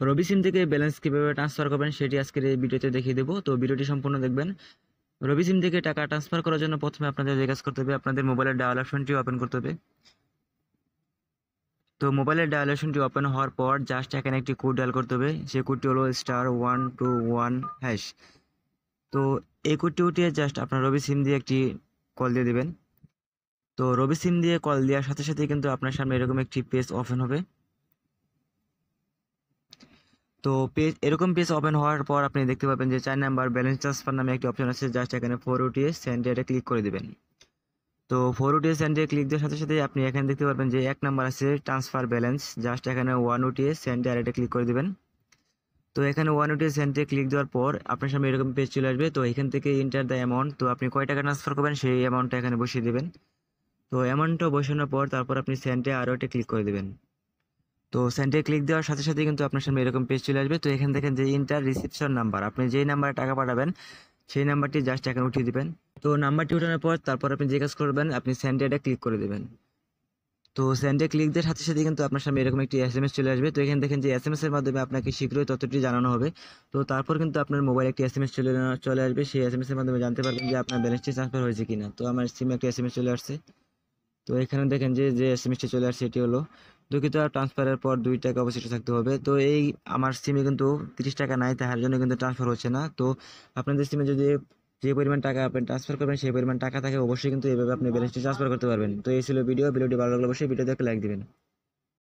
রবি সিম থেকে ব্যালেন্স কিভাবে ট্রান্সফার করবেন সেটি আজকের এই ভিডিওতে দেখিয়ে দেবো, তো ভিডিওটি সম্পূর্ণ দেখবেন। রবি সিম থেকে টাকা ট্রান্সফার করার জন্য প্রথমে আপনাদের যে কাজ করতে হবে, আপনাদের মোবাইলের ডায়াল অপশনটি ওপেন করতে হবে। তো মোবাইলের ডায়াল অপশনটি ওপেন হওয়ার পর জাস্ট এখানে একটি কোড ডায়াল করতে হবে, সেই কোডটি হলো *121#। তো এই কোডটি উঠিয়ে জাস্ট আপনার রবি সিম দিয়ে একটি কল দিয়ে দেবেন। তো রবি সিম দিয়ে কল দেওয়ার সাথে সাথে কিন্তু আপনার সামনে এরকম একটি পেজ ওপেন হবে। তো এরকম পেজ ওপেন হওয়ার পর আপনি দেখতে পাবেন যে 4 নাম্বার ব্যালেন্স ট্রান্সফার নামে একটি অপশন আছে, জাস্ট এখানে 4OTS সেন্ড এটা ক্লিক করে দিবেন। তো 4OTS সেন্ড ক্লিক দেওয়ার সাথে সাথে আপনি এখানে দেখতে পাবেন যে 1 নাম্বার আছে ট্রান্সফার ব্যালেন্স, জাস্ট এখানে 1OTS সেন্ড এটা ক্লিক করে দিবেন। তো এখানে 1OTS সেন্ড ক্লিক দেওয়ার পর আপনার সামনে এরকম পেজ চলে আসবে। তো এখান থেকে এন্টার দ্য অ্যামাউন্ট, তো আপনি কয় টাকা ট্রান্সফার করবেন সেই অ্যামাউন্টটা এখানে বসিয়ে দেবেন। তো অ্যামাউন্টটা বসানোর পর তারপর আপনি সেন্ডে আরও একটা ক্লিক করে দেবেন। তো সেন্ডে ক্লিক দেওয়ার সাথে সাথে কিন্তু আপনার সামনে এরকম পেজ চলে আসবে। তো এখান থেকে যে ইন্টার রিসিপশন নাম্বার, আপনি যেই নাম্বারে টাকা পাঠাবেন সেই নাম্বারটি জাস্ট এখানে উঠিয়ে দিবেন। তো নাম্বারটি উঠানোর পর তারপর আপনি যে কাজ করবেন, আপনি সেন্ডে এটা ক্লিক করে দেবেন। তো সেন্ডে ক্লিক দেওয়ার সাথে সাথে কিন্তু আপনার সামনে এরকম একটি এসএমএস চলে আসবে। তো এখানে দেখেন যে এসএমএস এর মাধ্যমে আপনাকে শীঘ্রই তথ্যটি জানানো হবে। তো তারপর কিন্তু আপনার মোবাইলে একটি এসএমএস চলে আসবে, সেই এসএমএস এর মাধ্যমে জানতে পারবেন যে আপনার ব্যালেন্সটি ট্রান্সফার হয়েছে কিনা। তো আমার সিমে একটা এসএমএস চলে আসছে। তো এখানে দেখেন যে এসএমএসটি চলে আসছে, এটি হলো দুঃখিত, ট্রান্সফারের পর 2 টাকা অবশিষ্ট থাকতে হবে। তো এই আমার সিমে কিন্তু 30 টাকা নাই, তার জন্য কিন্তু ট্রান্সফার হচ্ছে না। তো আপনাদের সিমে যদি যে পরিমাণ টাকা আপনি ট্রান্সফার করবেন সেই পরিমাণ টাকা থাকে, অবশ্যই কিন্তু এইভাবে আপনি ব্যালেন্সটি ট্রান্সফার করতে পারবেন। তো এই ছিল ভিডিওটি ভালো লাগলে অবশ্যই ভিডিওতে একটা লাইক দিবেন।